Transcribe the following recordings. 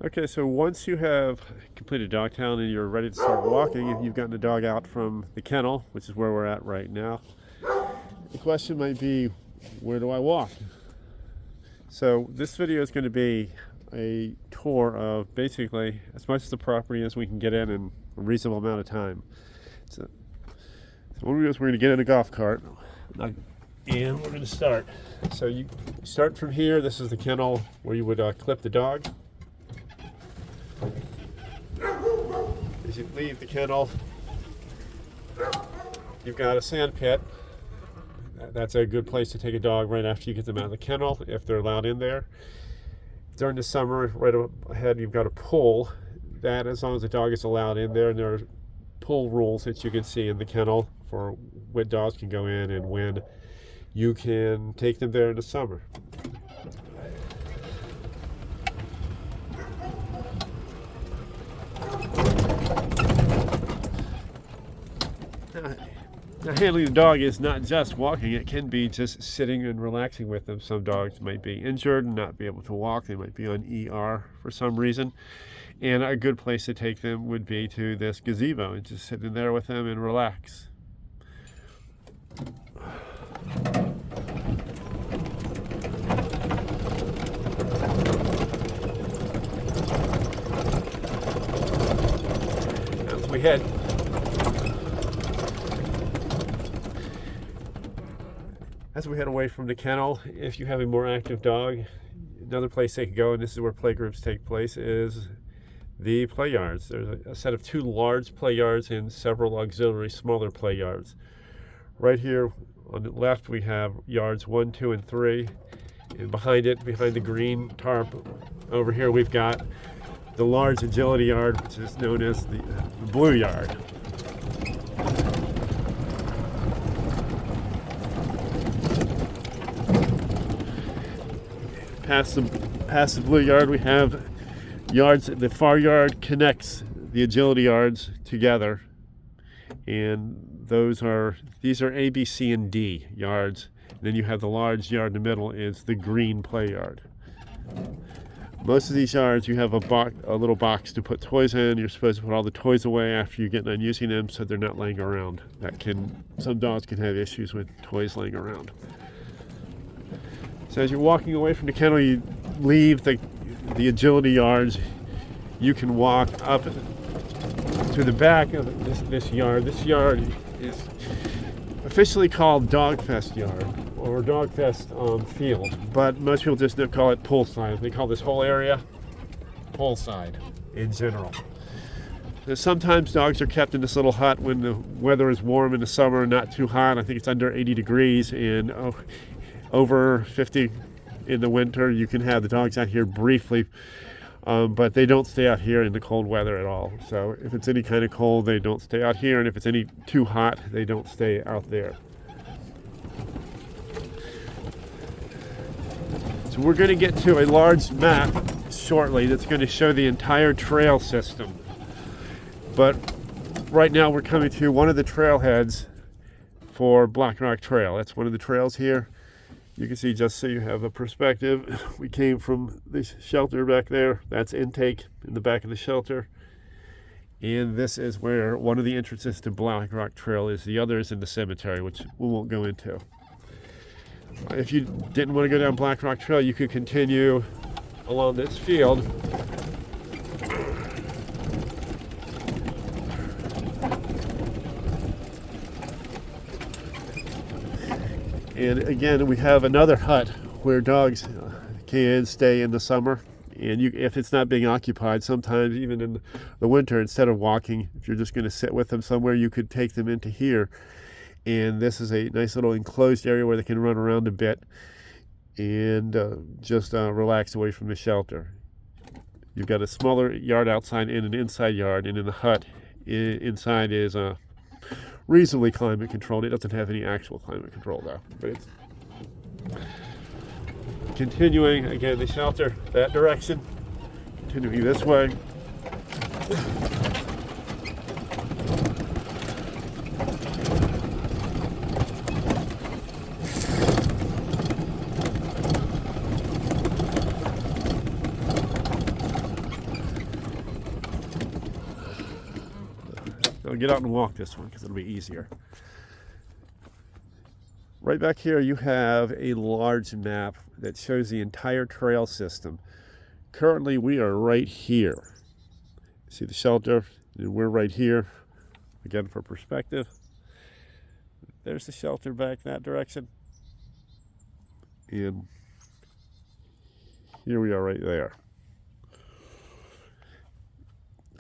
Okay, so once you have completed dog town and you're ready to start walking, and you've gotten the dog out from the kennel, which is where we're at right now, the question might be, where do I walk? So this video is going to be a tour of basically as much of the property as we can get in a reasonable amount of time. So what we're going to do is we're going to get in a golf cart and we're going to start. So you start from here. This is the kennel where you would clip the dog. As you leave the kennel, you've got a sand pit. That's a good place to take a dog right after you get them out of the kennel, if they're allowed in there. During the summer, right up ahead, you've got a pool. That, as long as the dog is allowed in there, and there are pool rules that you can see in the kennel for when dogs can go in and when you can take them there in the summer. Now, handling the dog is not just walking. It can be just sitting and relaxing with them. Some dogs might be injured and not be able to walk. They might be on ER for some reason. And a good place to take them would be to this gazebo and just sit in there with them and relax. As we head away from the kennel, if you have a more active dog, another place they can go, and this is where playgroups take place, is the play yards. There's a set of 2 large play yards and several auxiliary smaller play yards. Right here on the left we have yards 1, 2, and 3, and behind the green tarp over here, we've got the large agility yard, which is known as the blue yard. Past the blue yard, we have yards. The far yard connects the agility yards together, and these are A, B, C, and D yards. And then you have the large yard in the middle is the green play yard. Most of these yards, you have a little box to put toys in. You're supposed to put all the toys away after you get done using them, so they're not laying around. Some dogs can have issues with toys laying around. So as you're walking away from the kennel, you leave the agility yards. You can walk up to the back of this yard. This yard is officially called Dogfest Yard or Dogfest Field, but most people just don't call it poolside. They call this whole area poolside in general. Sometimes dogs are kept in this little hut when the weather is warm in the summer, not too hot. I think it's under 80 degrees, and over 50 in the winter. You can have the dogs out here briefly, but they don't stay out here in the cold weather at all. So if it's any kind of cold, they don't stay out here, and if it's any too hot, they don't stay out there. So we're going to get to a large map shortly that's going to show the entire trail system. But right now we're coming to one of the trailheads for Black Rock Trail. That's one of the trails here. You can see, just so you have a perspective, we came from this shelter back there. That's intake in the back of the shelter. And this is where one of the entrances to Black Rock Trail is. The other is in the cemetery, which we won't go into. If you didn't want to go down Black Rock Trail, you could continue along this field. And again, we have another hut where dogs can stay in the summer. And if it's not being occupied, sometimes even in the winter, instead of walking, if you're just going to sit with them somewhere, you could take them into here. And this is a nice little enclosed area where they can run around a bit and just relax away from the shelter. You've got a smaller yard outside and an inside yard, and in the hut inside is reasonably climate controlled. It doesn't have any actual climate control though, but it's continuing again the shelter that direction, continuing this way. get out and walk this one because it'll be easier. Right back here you have a large map that shows the entire trail system. Currently we are right here. See the shelter, and we're right here. Again, for perspective, there's the shelter back that direction, and here we are right there.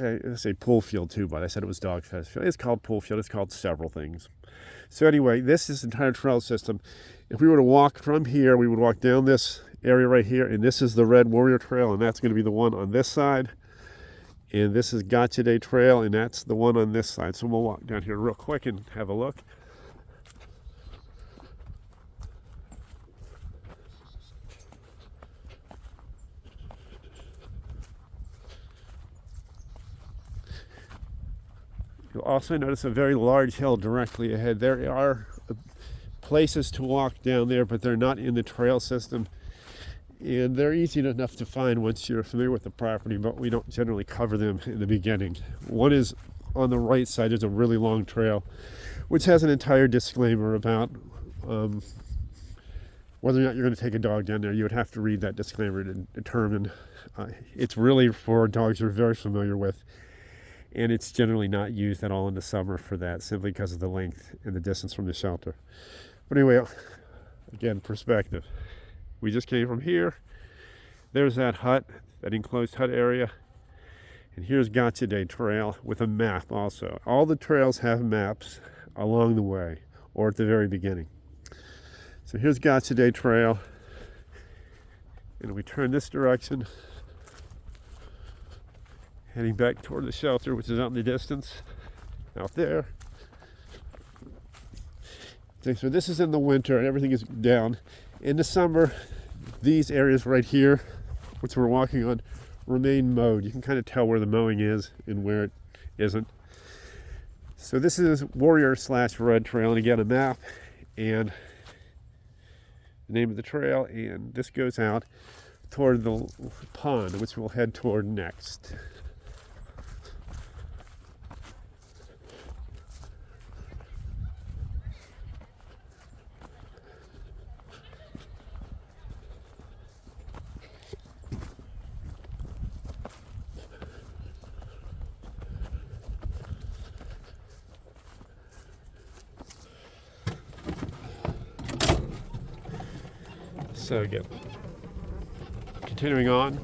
I say pool field too, but I said it was dog fest field. It's called pool field. It's called several things. So anyway, this is the entire trail system. If we were to walk from here, we would walk down this area right here, and this is the Red Warrior Trail, and that's going to be the one on this side. And this is Gotcha Day Trail, and that's the one on this side. So we'll walk down here real quick and have a look. You'll also notice a very large hill directly ahead. There are places to walk down there, but they're not in the trail system. And they're easy enough to find once you're familiar with the property, but we don't generally cover them in the beginning. One is on the right side. There's a really long trail, which has an entire disclaimer about whether or not you're going to take a dog down there. You would have to read that disclaimer to determine. It's really for dogs you're very familiar with, and it's generally not used at all in the summer for that, simply because of the length and the distance from the shelter. But anyway, again, perspective. We just came from here. There's that hut, that enclosed hut area. And here's Gotcha Day Trail with a map also. All the trails have maps along the way or at the very beginning. So here's Gotcha Day Trail. And we turn this direction, heading back toward the shelter, which is out in the distance, out there. So this is in the winter and everything is down. In the summer, these areas right here, which we're walking on, remain mowed. You can kind of tell where the mowing is and where it isn't. So this is Warrior/Red Trail, and again, a map and the name of the trail, and this goes out toward the pond, which we'll head toward next. So again, continuing on.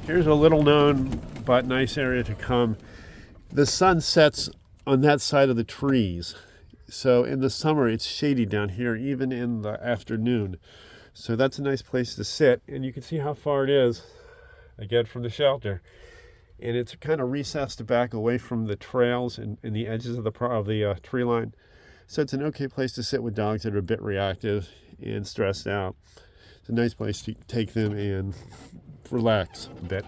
Here's a little known but nice area to come. The sun sets on that side of the trees. So in the summer, it's shady down here, even in the afternoon. So that's a nice place to sit. And you can see how far it is, again, from the shelter. And it's kind of recessed back away from the trails and the edges of the tree line. So it's an okay place to sit with dogs that are a bit reactive and stressed out. It's a nice place to take them and relax a bit.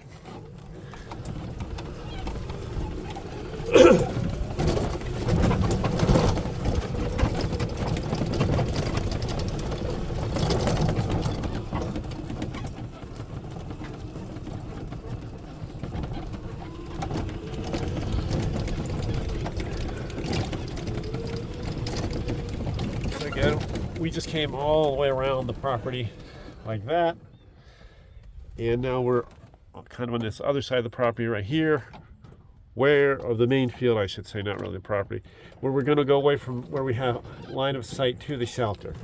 We just came all the way around the property like that, and now we're kind of on this other side of the property right here, or the main field, I should say, not really the property, where we're going to go away from where we have line of sight to the shelter.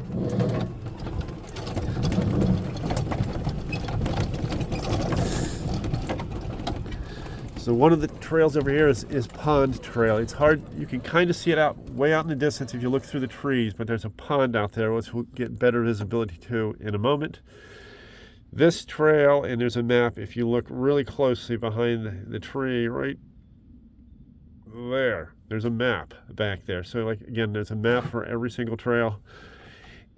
So one of the trails over here is Pond Trail. It's hard, you can kind of see it way out in the distance if you look through the trees, but there's a pond out there which we'll get better visibility to in a moment. This trail, and there's a map, if you look really closely behind the tree right there, there's a map back there. So like, again, there's a map for every single trail.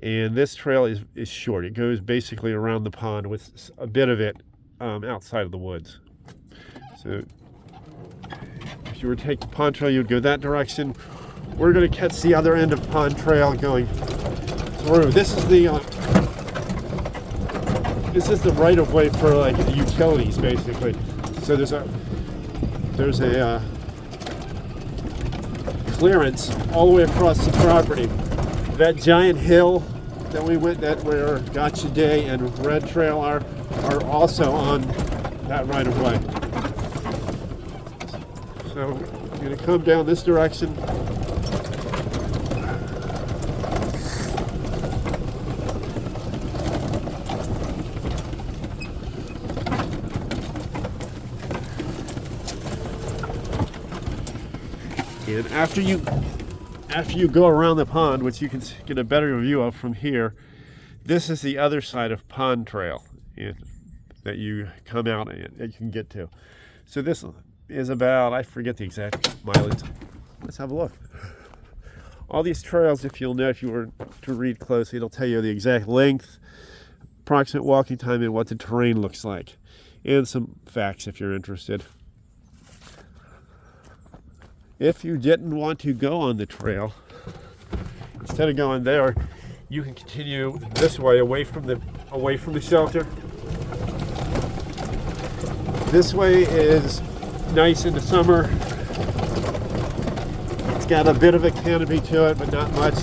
And this trail is short. It goes basically around the pond with a bit of it outside of the woods. So If you were to take the Pond Trail, you would go that direction. We're going to catch the other end of Pond Trail going through. This is the right of way for like the utilities, basically. So there's a clearance all the way across the property. That giant hill that we went, that where Gotcha Day and Red Trail are also on that right of way. So I'm going to come down this direction. And after you go around the pond, which you can get a better view of from here, this is the other side of Pond Trail that you come out and you can get to. So this is about, I forget the exact mileage. Let's have a look. All these trails, if you were to read closely, it'll tell you the exact length, approximate walking time, and what the terrain looks like, and some facts if you're interested. If you didn't want to go on the trail, instead of going there, you can continue this way away from the shelter. This way is nice in the summer. It's got a bit of a canopy to it, but not much.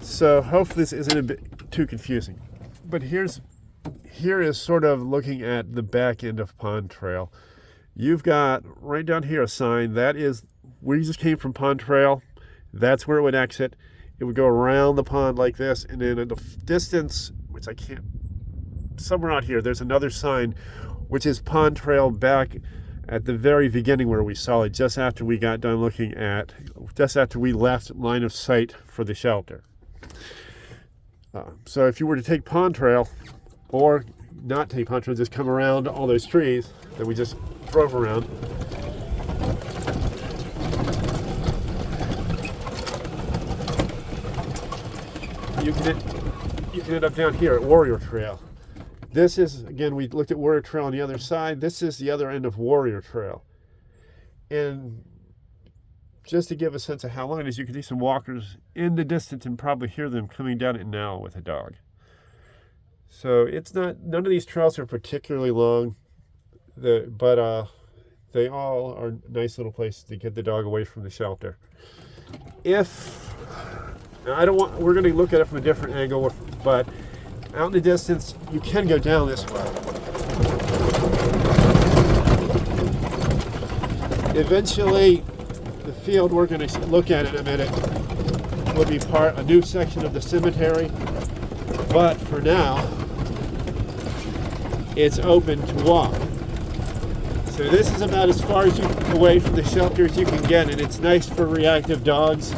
So hopefully this isn't a bit too confusing. But here is sort of looking at the back end of Pond Trail. You've got right down here a sign. That is where you just came from Pond Trail. That's where it would exit. It would go around the pond like this, and then in the distance, which I can't, somewhere out here, there's another sign, which is Pond Trail back at the very beginning where we saw it, just after we got done just after we left line of sight for the shelter. So if you were to take Pond Trail, or not take Pond Trail, just come around all those trees that we just drove around. You can end up down here at Warrior Trail. This is, again, we looked at Warrior Trail on the other side. This is the other end of Warrior Trail. And just to give a sense of how long it is, you can see some walkers in the distance and probably hear them coming down it now with a dog. So none of these trails are particularly long, but they all are nice little places to get the dog away from the shelter. We're going to look at it from a different angle, but out in the distance, you can go down this way. Eventually, the field we're going to look at in a minute will be a new section of the cemetery, but for now, it's open to walk. So this is about as far away from the shelter as you can get, and it's nice for reactive dogs.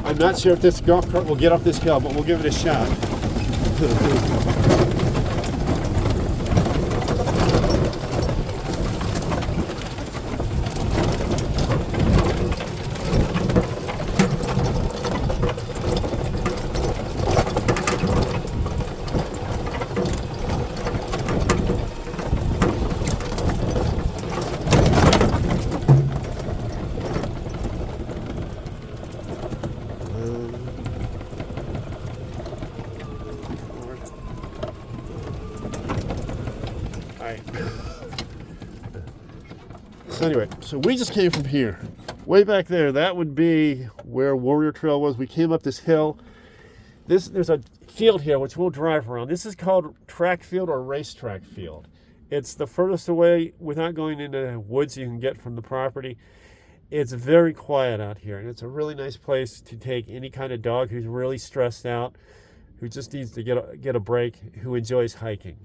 I'm not sure if this golf cart will get up this hill, but we'll give it a shot. So anyway, so we just came from here. Way back there, that would be where Warrior Trail was. We came up this hill. there's a field here which we'll drive around. This is called track field or racetrack field. It's the furthest away without going into woods you can get from the property. It's very quiet out here, and it's a really nice place to take any kind of dog who's really stressed out, who just needs to get a break, who enjoys hiking.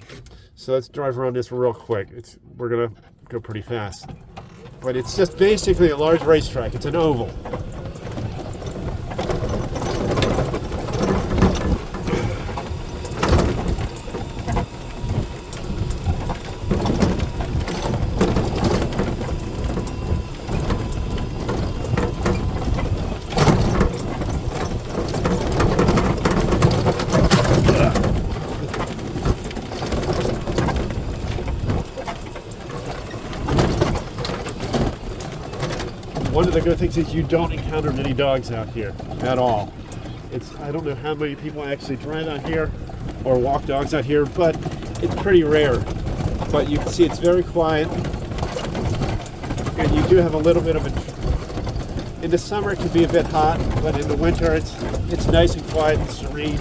So let's drive around this real quick. We're gonna go pretty fast, but it's just basically a large racetrack. It's an oval. One of the good things is you don't encounter many dogs out here at all. I don't know how many people actually drive out here or walk dogs out here, but it's pretty rare. But you can see it's very quiet, and you do have a little bit of in the summer it can be a bit hot, but in the winter it's nice and quiet and serene.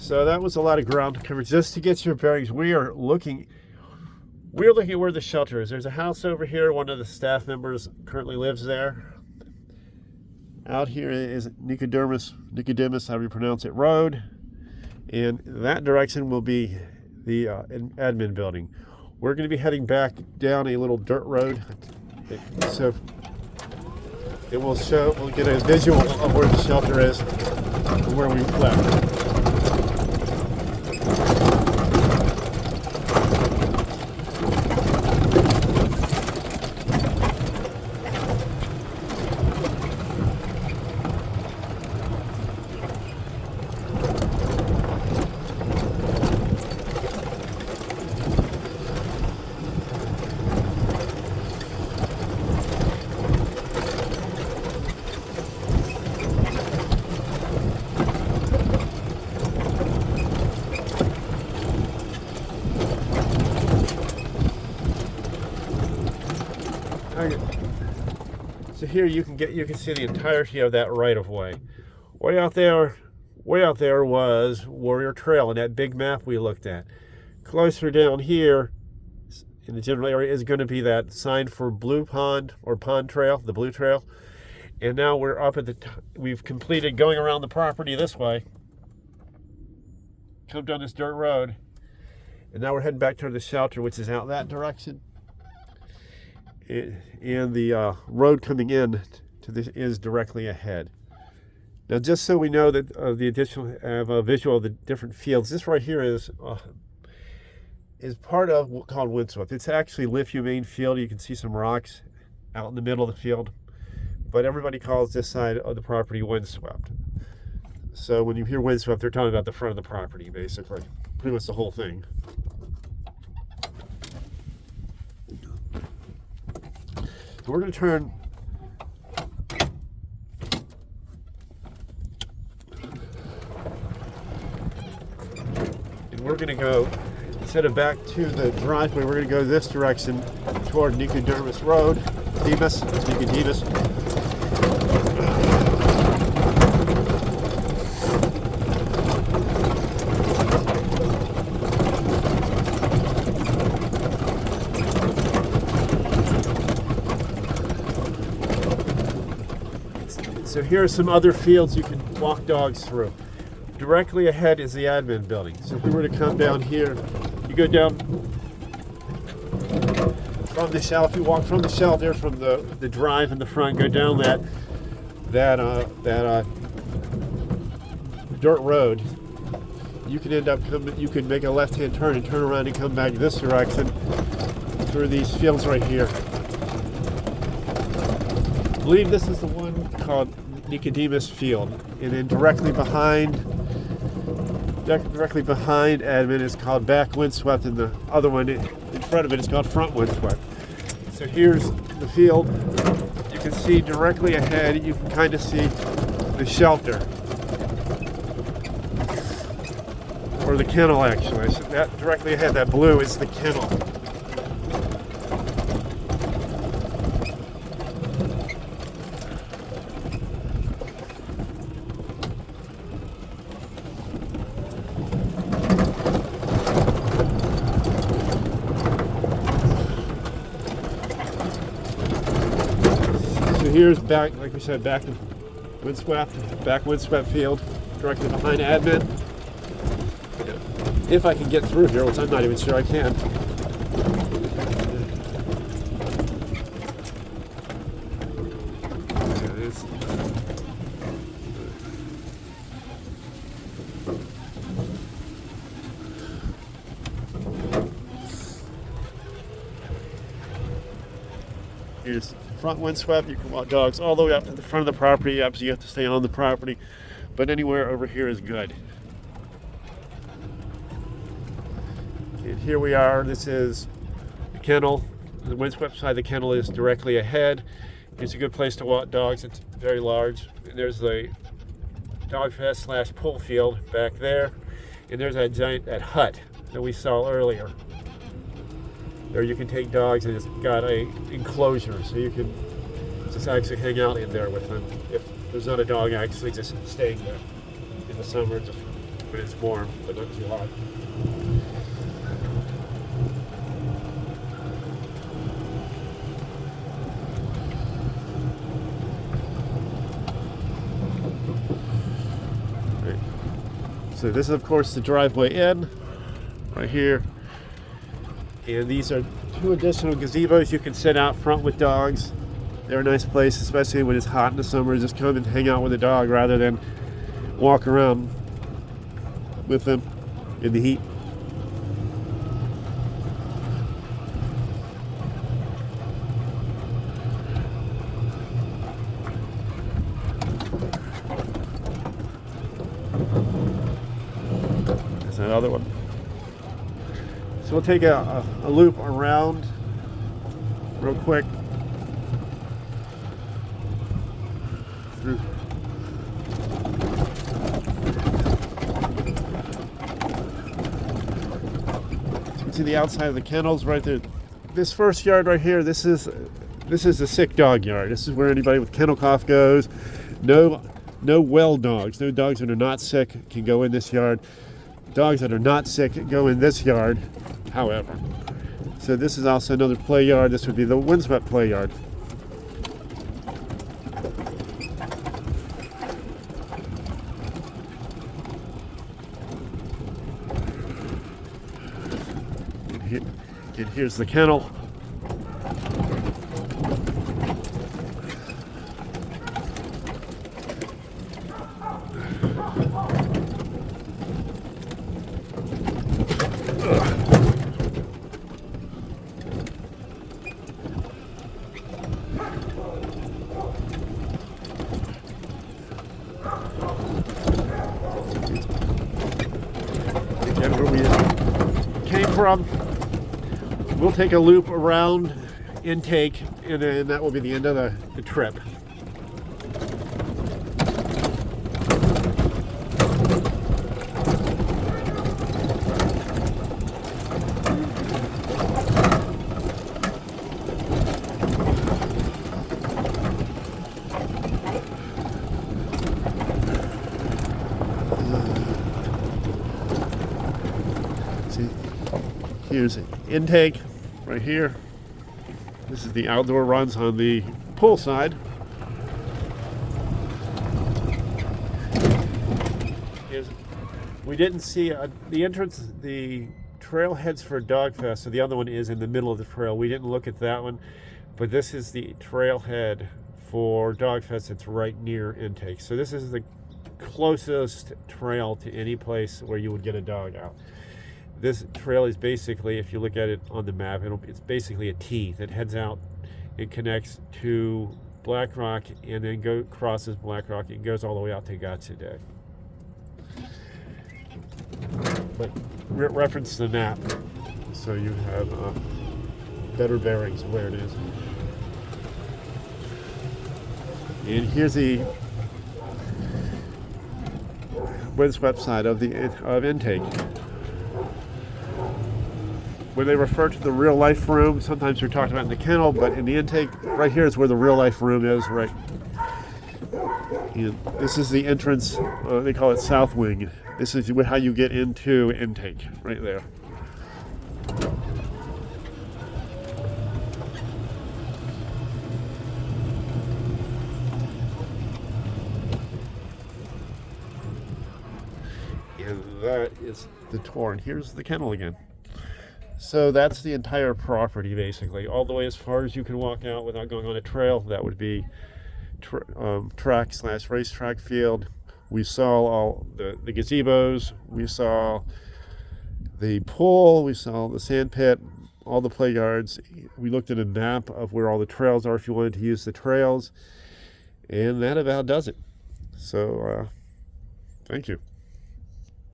So that was a lot of ground to cover. Just to get your bearings, we're looking at where the shelter is. There's a house over here. One of the staff members currently lives there. Out here is Nicodemus, however you pronounce it, Road. And that direction will be the admin building. We're going to be heading back down a little dirt road. So we'll get a visual of where the shelter is and where we left. So here you can see the entirety of that right of way. Way out there was Warrior Trail and that big map we looked at. Closer down here in the general area is going to be that sign for Blue Pond or Pond Trail, the Blue Trail. And now we're up at we've completed going around the property this way. Come down this dirt road. And now we're heading back to the shelter, which is out that direction. And the road coming in to this is directly ahead. Now, just so we know that the additional visual of the different fields, this right here is part of what's called windswept. It's actually Live Humane Field. You can see some rocks out in the middle of the field, but everybody calls this side of the property windswept. So when you hear windswept, they're talking about the front of the property, basically, pretty much the whole thing. So we're going to turn and we're going to go, instead of back to the driveway, we're going to go this direction toward Nicodemus Road, Nicodemus. So here are some other fields you can walk dogs through. Directly ahead is the admin building. So if we were to come down here, you go down from the shelf. You walk from the shelf there, from the drive in the front. Go down that dirt road. You can end up coming. You can make a left-hand turn and turn around and come back this direction through these fields right here. I believe this is the one called Nicodemus Field, and then directly behind admin is called back windswept, and the other one in front of it is called front windswept. So here's the field. You can see directly ahead, you can kind of see the shelter, or the kennel actually. So that directly ahead, that blue is the kennel. So here's back, like we said, back windswept field, directly behind admin. If I can get through here, which I'm not even sure I can. Here's front windswept. You can walk dogs all the way up to the front of the property. Obviously, you have to stay on the property, but anywhere over here is good. And here we are. This is the kennel. The windswept side of the kennel is directly ahead. It's a good place to walk dogs. It's very large. And there's the dog fest / pull field back there, and there's that hut that we saw earlier. There you can take dogs, and it's got a enclosure, so you can just actually hang out in there with them. If there's not a dog actually just staying there in the summer, just when it's warm, but not too hot. Right. So this is, of course, the driveway in, right here. And these are 2 additional gazebos you can sit out front with dogs. They're a nice place, especially when it's hot in the summer. Just come and hang out with a dog rather than walk around with them in the heat. There's another one. So we'll take a loop around real quick through. To the outside of the kennels right there. This first yard right here, this is a sick dog yard. This is where anybody with kennel cough goes. No well dogs. No dogs that are not sick can go in this yard. Dogs that are not sick go in this yard, however. So this is also another play yard. This would be the windswept play yard. And here's the kennel. Again, where we came from. We'll take a loop around intake, and then that will be the end of the trip. See, here's an intake. Right here, this is the outdoor runs on the pool side. is we didn't see the entrance, the trailheads for Dogfest, so the other one is in the middle of the trail. We didn't look at that one, but this is the trailhead for Dogfest. It's right near intake. So this is the closest trail to any place where you would get a dog out. This trail is basically, if you look at it on the map, it's basically a T that heads out. It connects to Black Rock and then crosses Black Rock and goes all the way out to Gotcha Day. But reference the map so you have better bearings of where it is. And here's the website of intake. When they refer to the real life room, sometimes they're talking about in the kennel, but in the intake, right here is where the real life room is, right? And this is the entrance, they call it South Wing. This is how you get into intake, right there. And that is the tour, and here's the kennel again. So that's the entire property, basically, all the way as far as you can walk out without going on a trail. That would be track/racetrack field. We saw all the gazebos. We saw the pool. We saw the sand pit, all the play yards. We looked at a map of where all the trails are if you wanted to use the trails. And that about does it. So, thank you.